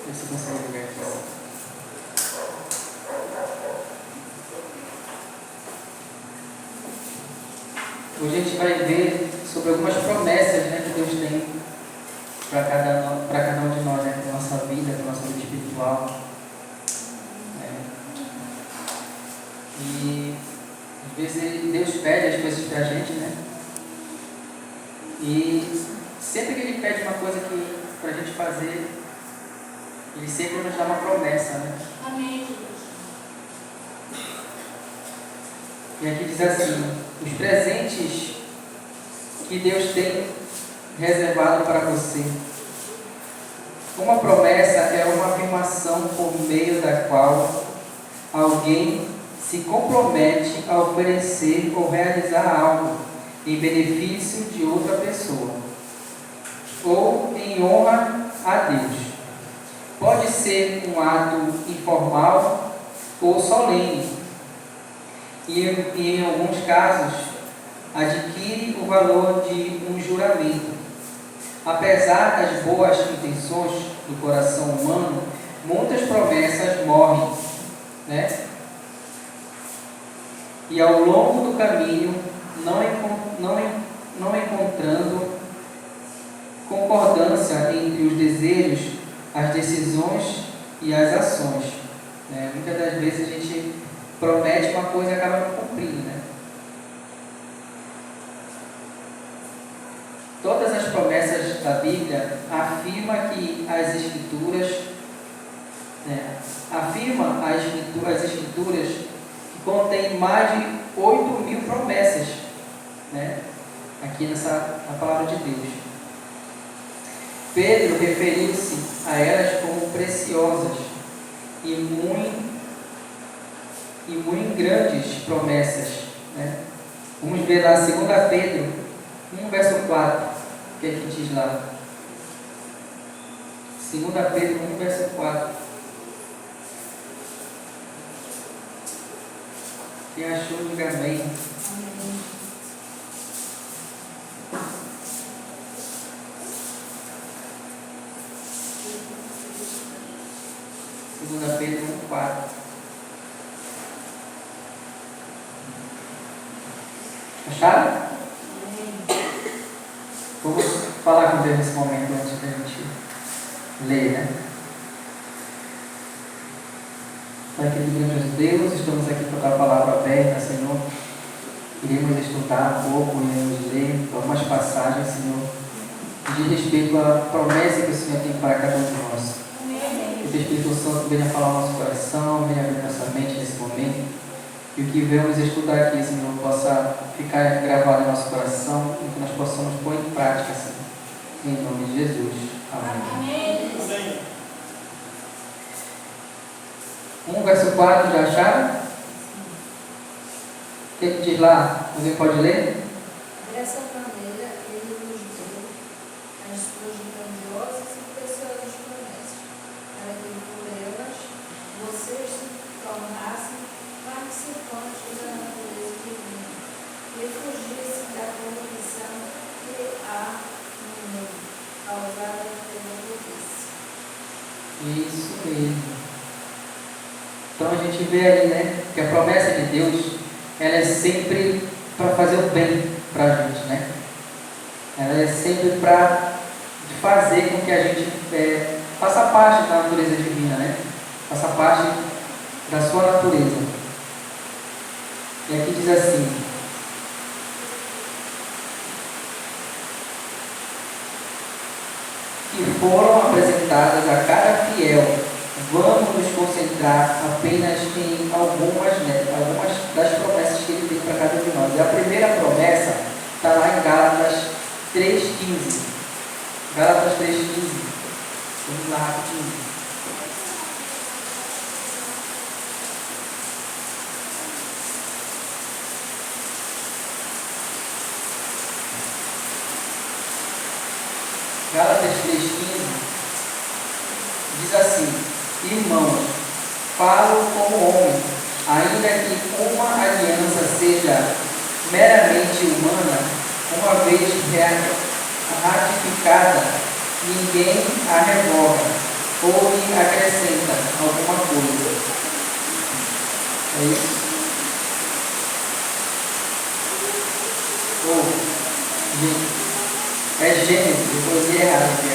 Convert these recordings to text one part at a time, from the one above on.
ver se consegue ver aqui. Hoje a gente vai ver sobre algumas promessas, né, que Deus tem para cada um de nós, né, para a nossa vida, para a nossa vida espiritual. E às vezes Deus pede as coisas para a gente, né? E sempre que Ele pede uma coisa para a gente fazer, Ele sempre nos dá uma promessa, né? Amém. E aqui diz assim: os presentes que Deus tem reservado para você. Uma promessa é uma afirmação por meio da qual alguém se compromete a oferecer ou realizar algo em benefício de outra pessoa ou em honra a Deus. Pode ser um ato informal ou solene e em alguns casos adquire o valor de um juramento. Apesar das boas intenções do coração humano, muitas promessas morrem, né? E ao longo do caminho, não encontrando concordância entre os desejos, as decisões e as ações, né? Muitas das vezes a gente promete uma coisa e acaba não cumprindo, né? Todas as promessas da Bíblia afirmam que as Escrituras, as Escrituras que contêm mais de 8.000 promessas, né? Aqui na palavra de Deus. Pedro referiu-se a elas como preciosas e muito grandes promessas, né? Vamos ver lá 2 Pedro 1, verso 4, que é que diz lá. 2 Pedro 1, verso 4. Quem achou, diga amém. Amém. 2 Pedro 1, 4. Acharam? Vamos falar com Deus nesse momento antes da gente ler, né? Pai querido grande Deus, estamos aqui com a tua palavra aberta, Senhor. Iremos estudar um pouco, iremos ler algumas passagens, Senhor, que diz respeito à promessa que o Senhor tem para cada um de nós. Que o teu Espírito Santo venha falar ao nosso coração, venha abrir nossa mente nesse momento. E o que vamos estudar aqui, Senhor, possa ficar gravado em nosso coração e que nós possamos pôr em prática, Senhor. Em nome de Jesus. Amém. 1, verso 4, já acharam? O que diz lá? Alguém pode ler? Dessa maneira, Ele nos deu as suas grandiosas e preciosas promessas, para que por elas vocês se tornassem participantes da natureza divina e fugissem da corrupção que há no mundo, causada pela cobiça. Isso mesmo. Então a gente vê aí, né, que a promessa de Deus, ela é sempre para fazer o bem para a gente, né? Ela é sempre para fazer com que a gente faça parte da natureza divina, né? Faça parte da sua natureza. E aqui diz assim: que foram apresentadas a cada fiel. Vamos nos concentrar apenas em algumas das promessas que Ele tem para cada um de nós. E a primeira promessa está lá em Gálatas 3,15. Gálatas 3,15. Vamos lá rapidinho. Gálatas 3,15 diz assim: irmãos, falo como homem, ainda que uma aliança seja meramente humana, uma vez ratificada, ninguém a revoga, ou lhe acrescenta alguma coisa. É isso? Ou, é Gênesis, eu vou ler errado aqui.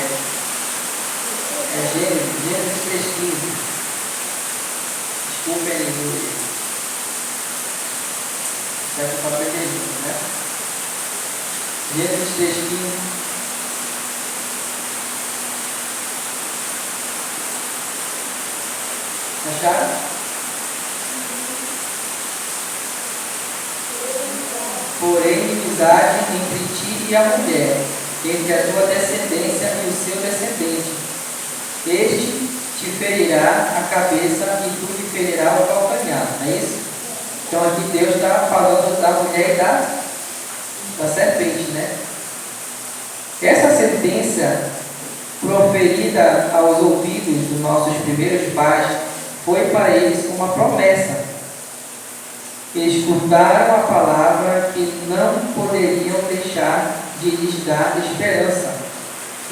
É Gênesis 3,15. Desculpa aí, certo papel de né? Gênesis 3,15. Acharam? Porém, inimizade entre ti e a mulher, entre a tua descendência e o seu descendente. Este te ferirá a cabeça e tu lhe ferirá o calcanhar. Não é isso? Então aqui Deus está falando da mulher e da serpente, né? Essa sentença proferida aos ouvidos dos nossos primeiros pais foi para eles uma promessa. Escutaram a palavra que não poderiam deixar de lhes dar esperança,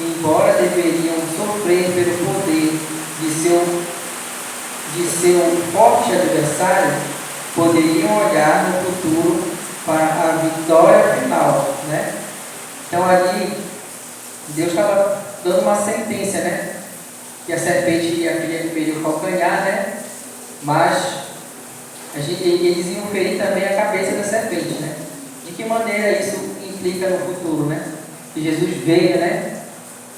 embora deveriam sofrer pelo poder de seu forte adversário, poderiam olhar no futuro para a vitória final, né? Então ali Deus estava dando uma sentença, né? Que a serpente ia ferir o calcanhar, né? Mas eles iam ferir também a cabeça da serpente, né? De que maneira isso implica no futuro, né? Que Jesus veio, né?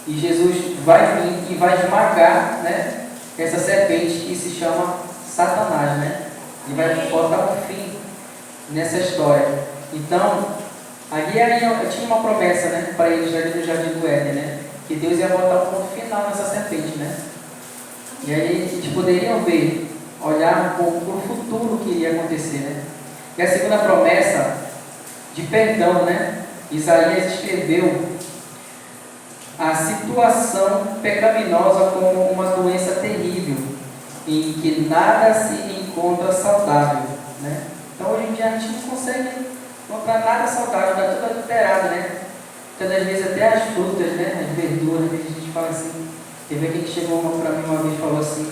E Jesus vai vir e vai esmagar, né? Essa serpente que se chama Satanás, né? E vai botar um fim nessa história. Então, ali tinha uma promessa, né? Para eles ali no Jardim do Éden, né? Que Deus ia botar um ponto final nessa serpente, né? E aí eles poderiam ver, olhar um pouco para o futuro que iria acontecer, né? E a segunda promessa de perdão, né? Isaías escreveu a situação pecaminosa como uma doença terrível, em que nada se encontra saudável, né? Então hoje em dia a gente não consegue encontrar nada saudável, está tudo adulterado, né? Então às vezes até as frutas, né? As verduras, a gente fala assim. Teve alguém que chegou para mim uma vez e falou assim: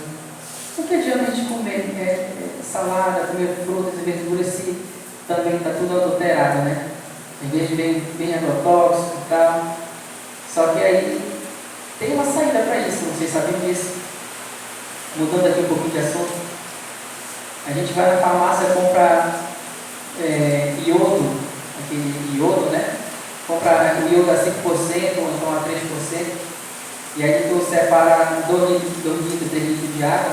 por que adianta a gente comer salada, comer frutas e verduras se também está tudo adulterado, né? Às vezes vem agrotóxico e tal. Só que aí tem uma saída para isso, vocês sabiam disso? Mudando aqui um pouquinho de assunto, a gente vai na farmácia comprar iodo, aquele iodo, né? Comprar o iodo a 5% ou então a 3%, e aí tu separa 2 litros, 3 litros de água,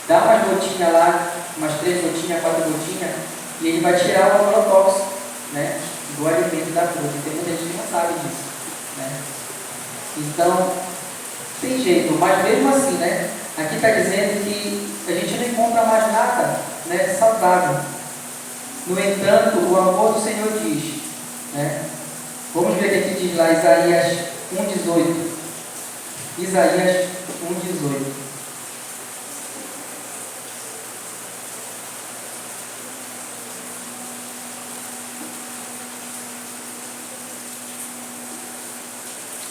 dá umas gotinhas lá, umas 3 gotinhas, 4 gotinhas, e ele vai tirar o agrotóxico, né? Do alimento da fruta. Tem muita gente que não sabe disso, né? Então, tem jeito, mas mesmo assim, né? Aqui está dizendo que a gente não encontra mais nada, né, saudável. No entanto, o amor do Senhor diz, né? Vamos ver o que aqui diz lá, Isaías 1,18. Isaías 1,18.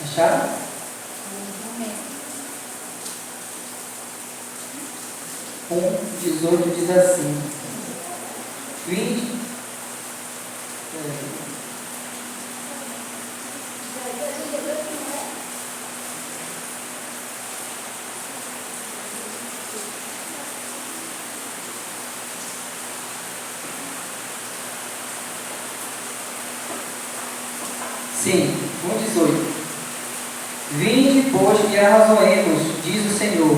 Acharam? 1,18 diz assim: Vinde. Sim, 1,18. Vinde, pois, e arrazoemos, diz o Senhor,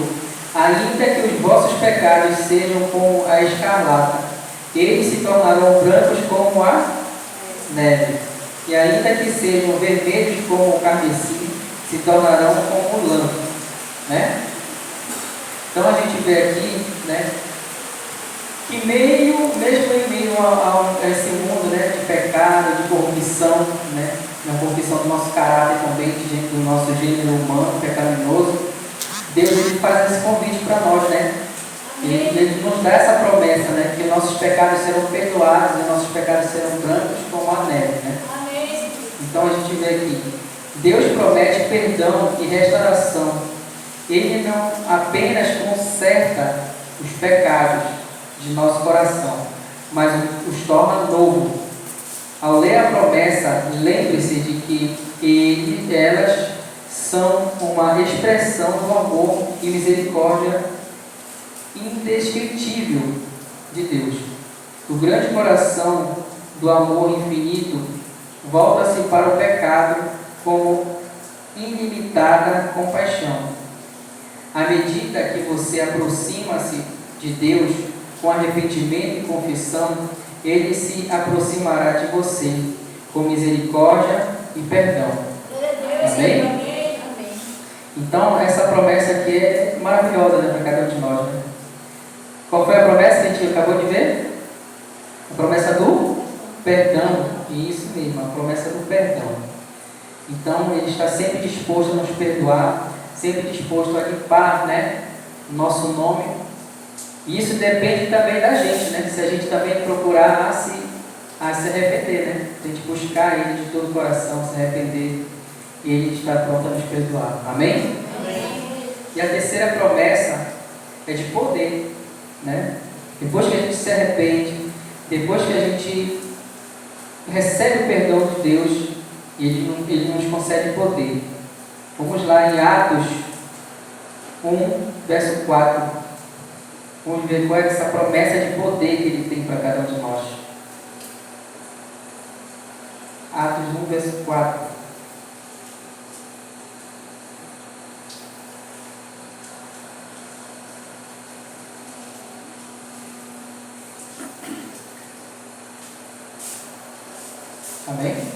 ainda que os vossos pecados sejam como a escarlata, eles se tornarão brancos como a neve, e ainda que sejam vermelhos como o carmesim, se tornarão como lã, né? Então a gente vê aqui, né, que mesmo em meio a esse mundo, né, de pecado, de corrupção, né, na corrupção do nosso caráter também, do nosso gênero humano, pecaminoso, Deus ele faz esse convite para nós, né? Ele nos dá essa promessa, né, que nossos pecados serão perdoados e nossos pecados serão brancos como a neve, né? Então a gente vê aqui, Deus promete perdão e restauração Ele não apenas conserta os pecados de nosso coração, mas os torna novo. Ao ler a promessa, lembre-se de que elas são uma expressão do amor e misericórdia indescritível de Deus. O grande coração do amor infinito volta-se para o pecado com ilimitada compaixão. À medida que você aproxima-se de Deus com arrependimento e confissão, Ele se aproximará de você com misericórdia e perdão. Amém? Então, essa promessa aqui é maravilhosa, né, para cada um de nós. Né? Qual foi a promessa que a gente acabou de ver? A promessa do perdão. Isso mesmo, a promessa do perdão. Então, Ele está sempre disposto a nos perdoar, sempre disposto a limpar, né, o nosso nome. E isso depende também da gente, né? Se a gente também procurar se arrepender, né? Se a gente buscar Ele de todo o coração, se arrepender, Ele está pronto a nos perdoar. Amém? Amém. E a terceira promessa é de poder, né? Depois que a gente se arrepende, depois que a gente recebe o perdão de Deus, Ele nos concede poder. Vamos lá em Atos 1, verso 4. Vamos ver qual é essa promessa de poder que Ele tem para cada um de nós. Atos 1, verso 4. Amém?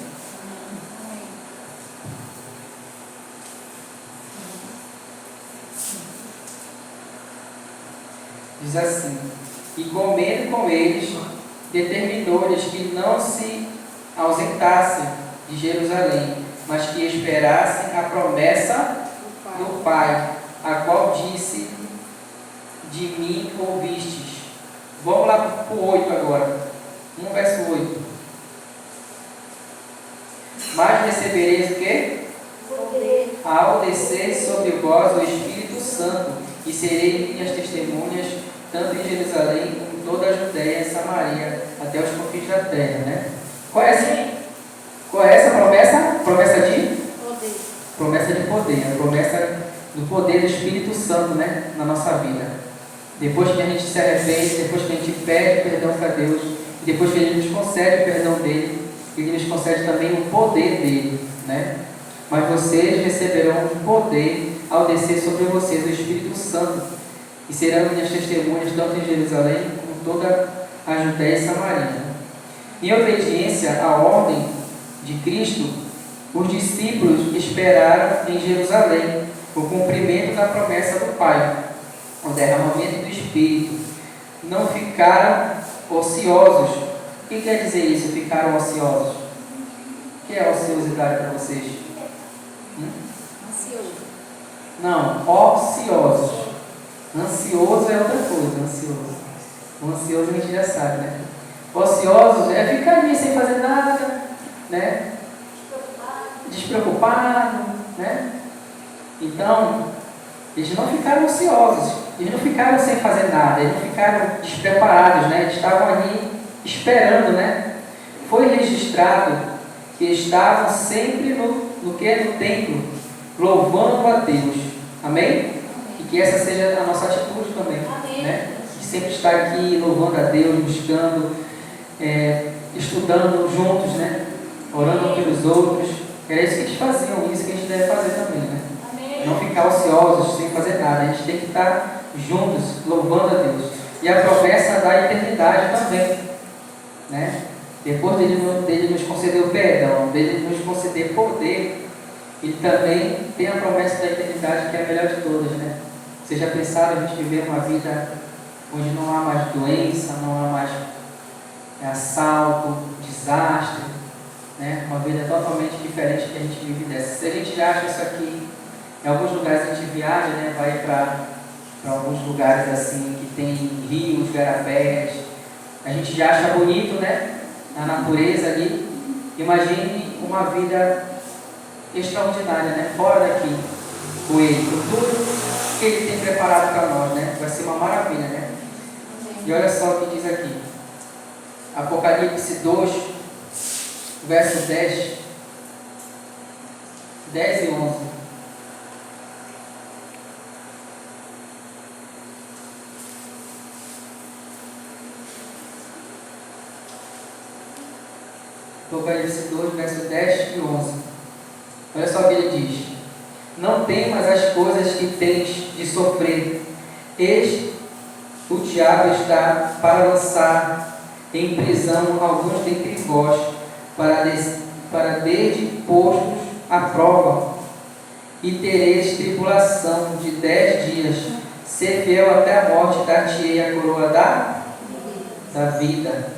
Diz assim: e comendo com eles, determinou-lhes que não se ausentassem de Jerusalém, mas que esperassem a promessa do Pai, a qual disse: de mim ouvistes. Vamos lá para o 8 agora. 1 verso 8. Mas recebereis o quê? Poder. Ao descer sobre vós o Espírito Santo, e serei minhas testemunhas, tanto em Jerusalém como em toda a Judéia e Samaria, até os confins da terra, né? Qual é essa promessa? Promessa de? Poder. Promessa de poder, a promessa do poder do Espírito Santo, né? Na nossa vida. Depois que a gente se arrepende, depois que a gente pede perdão para Deus, e depois que Ele nos concede o perdão dele, Ele nos concede também o poder dele, né? Mas vocês receberão um poder ao descer sobre vocês o Espírito Santo, e serão minhas testemunhas tanto em Jerusalém como toda a Judéia e Samaria. Em obediência à ordem de Cristo, os discípulos esperaram em Jerusalém o cumprimento da promessa do Pai, o derramamento do Espírito. Não ficaram ociosos. O que quer dizer isso? Ficaram ociosos. O que é ociosidade para vocês? Ansioso. Não, ociosos. Ansioso é outra coisa, ansioso. O ansioso a gente já sabe, né? Ociosos é ficar ali sem fazer nada, né? Despreocupado, né? Então, eles não ficaram ociosos, eles não ficaram sem fazer nada, eles não ficaram despreparados, né? Eles estavam ali esperando, né? Foi registrado que estavam sempre no templo, louvando a Deus. Amém? E que essa seja a nossa atitude também. Amém. Né? De sempre estar aqui louvando a Deus, buscando, estudando juntos, né? Orando pelos outros. Era isso que eles faziam, isso que a gente deve fazer também, né? Amém. Não ficar ociosos, sem fazer nada. A gente tem que estar juntos, louvando a Deus. E a promessa da eternidade também, né? Depois dele nos conceder o perdão, dele nos conceder poder, Ele também tem a promessa da eternidade, que é a melhor de todas, né? Vocês já pensaram a gente viver uma vida onde não há mais doença, não há mais assalto, desastre, né? Uma vida totalmente diferente que a gente vive dessa. Se a gente acha isso aqui, em alguns lugares a gente viaja, né? Vai para alguns lugares assim que tem rios, garapés, a gente já acha bonito, né? Na natureza ali. Imagine uma vida extraordinária, né? Fora daqui, com Ele, com tudo preparado para nós, né? Vai ser uma maravilha, né? E olha só o que diz aqui. Apocalipse 2, verso 10 e 11. Apocalipse 2, verso 10 e 11. Olha só o que ele diz. Não temas as coisas que tens de sofrer. Eis o diabo está para lançar em prisão alguns dentre vós, para desde postos à prova, e tereis tribulação de 10 dias. Ser fiel até a morte, dar-te-ei a coroa da vida.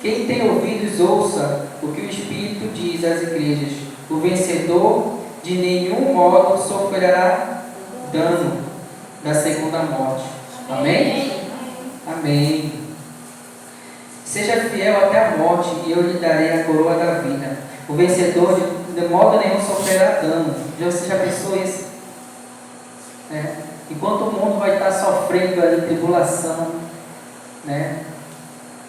Quem tem ouvidos, ouça o que o Espírito diz às igrejas. O vencedor de nenhum modo sofrerá dano da segunda morte. Amém? Amém. Seja fiel até a morte, e eu lhe darei a coroa da vida. O vencedor de modo nenhum sofrerá dano. Você já pensou isso? Enquanto o mundo vai estar sofrendo ali tribulação, né?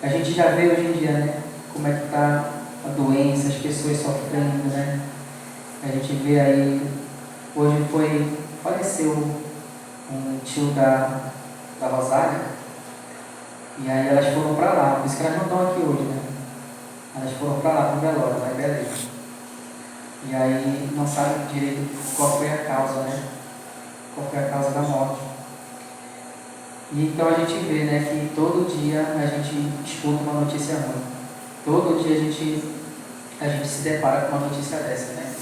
A gente já vê hoje em dia, né? Como é que está a doença, as pessoas sofrendo, né? A gente vê aí, hoje faleceu um tio da Rosália, e aí elas foram para lá, por isso que elas não estão aqui hoje, né? Elas foram para lá, para o velório, lá em Belém. E aí não sabe direito qual foi a causa, né? Qual foi a causa da morte. E então a gente vê, né, que todo dia a gente escuta uma notícia ruim. Todo dia a gente se depara com uma notícia dessa, né?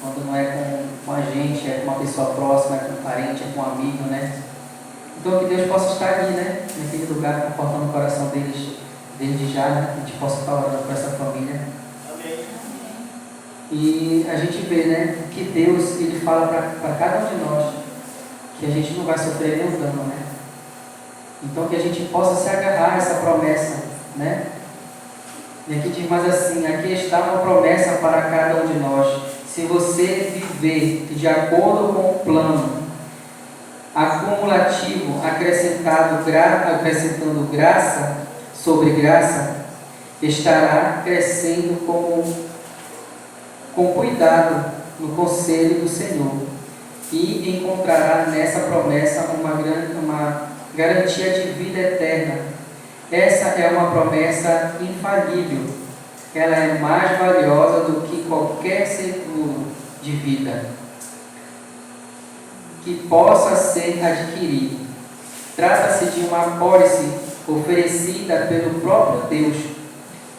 Quando não é com a gente, é com uma pessoa próxima, é com um parente, é com um amigo, né? Então que Deus possa estar ali, né? Naquele lugar, confortando o coração deles desde já, né? Que a gente possa estar orando por essa família. Amém. E a gente vê, né, que Deus, Ele fala para cada um de nós que a gente não vai sofrer nenhum dano, né? Então que a gente possa se agarrar a essa promessa, né? E aqui diz mais assim: aqui está uma promessa para cada um de nós. Se você viver de acordo com o plano acumulativo, acrescentando graça sobre graça, estará crescendo com cuidado no conselho do Senhor, e encontrará nessa promessa uma garantia de vida eterna. Essa é uma promessa infalível. Ela é mais valiosa do que qualquer seguro de vida que possa ser adquirido. Trata-se de uma apólice oferecida pelo próprio Deus,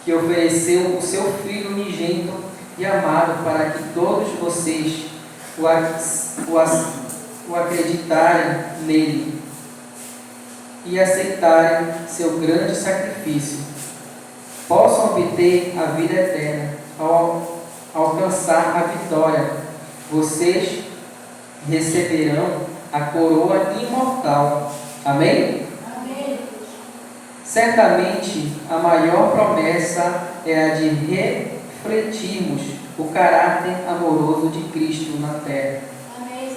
que ofereceu o seu Filho unigênito e amado para que todos vocês o acreditarem nele e aceitarem seu grande sacrifício, possam obter a vida eterna. Ao alcançar a vitória, vocês receberão a coroa imortal. Amém? Amém. Certamente a maior promessa é a de refletirmos o caráter amoroso de Cristo na terra. Amém.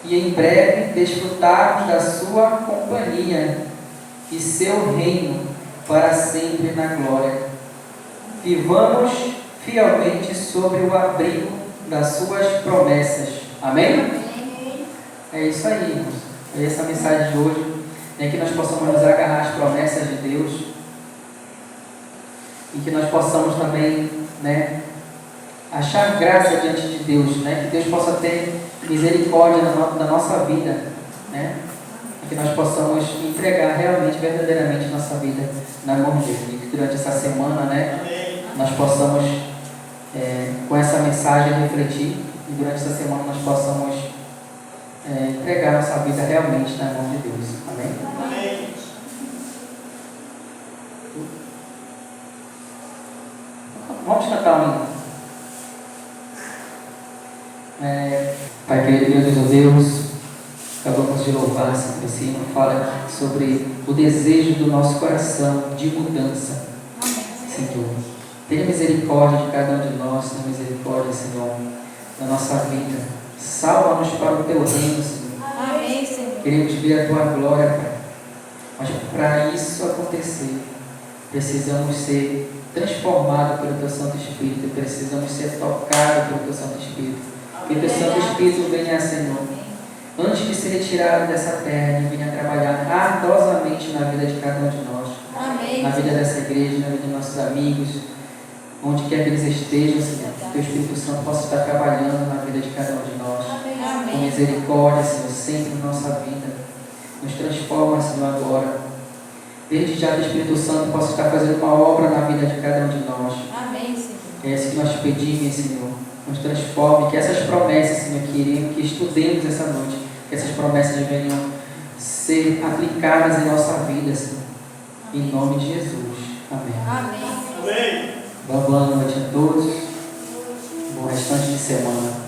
E em breve desfrutarmos da sua companhia e seu reino para sempre na glória. Vivamos fielmente sobre o abrigo das suas promessas. Amém? Amém. É isso aí, irmãos. É essa a mensagem de hoje. É que nós possamos nos agarrar às promessas de Deus. E que nós possamos também, né, achar graça diante de Deus, né? Que Deus possa ter misericórdia da nossa vida, né? E que nós possamos entregar realmente, verdadeiramente nossa vida na mão dele. E que durante essa semana, né, nós possamos, com essa mensagem, refletir. E durante essa semana nós possamos entregar nossa vida realmente na mão de Deus. Amém? Amém. Vamos cantar um hino. Pai querido, meu Deus, oh Deus, acabamos de louvar, Senhor. Esse hino fala sobre o desejo do nosso coração de mudança. Senhor, tenha misericórdia de cada um de nós, tenha misericórdia, Senhor, da nossa vida. Salva-nos para o teu reino, Senhor. Amém, Senhor. Queremos ver a Tua glória, Pai. Mas para isso acontecer, precisamos ser transformados pelo Teu Santo Espírito. Precisamos ser tocados pelo Teu Santo Espírito. Que o Teu Santo Espírito venha, Senhor, antes de ser retirado dessa terra, Ele venha trabalhar ardosamente na vida de cada um de nós. Amém. Na vida dessa igreja, na vida de nossos amigos, onde quer que eles estejam, Senhor. Que o Teu Espírito Santo possa estar trabalhando na vida de cada um de nós. Amém. Com misericórdia, Senhor, sempre na nossa vida. Nos transforma, Senhor, agora. Desde já que o Espírito Santo possa estar fazendo uma obra na vida de cada um de nós. Amém, Senhor. É isso que nós te pedimos, Senhor. Nos transforme, que essas promessas, Senhor, que estudemos essa noite, que essas promessas venham ser aplicadas em nossa vida, Senhor. Em nome de Jesus. Amém. Amém. Amém. Boa noite a todos. Bom restante de semana.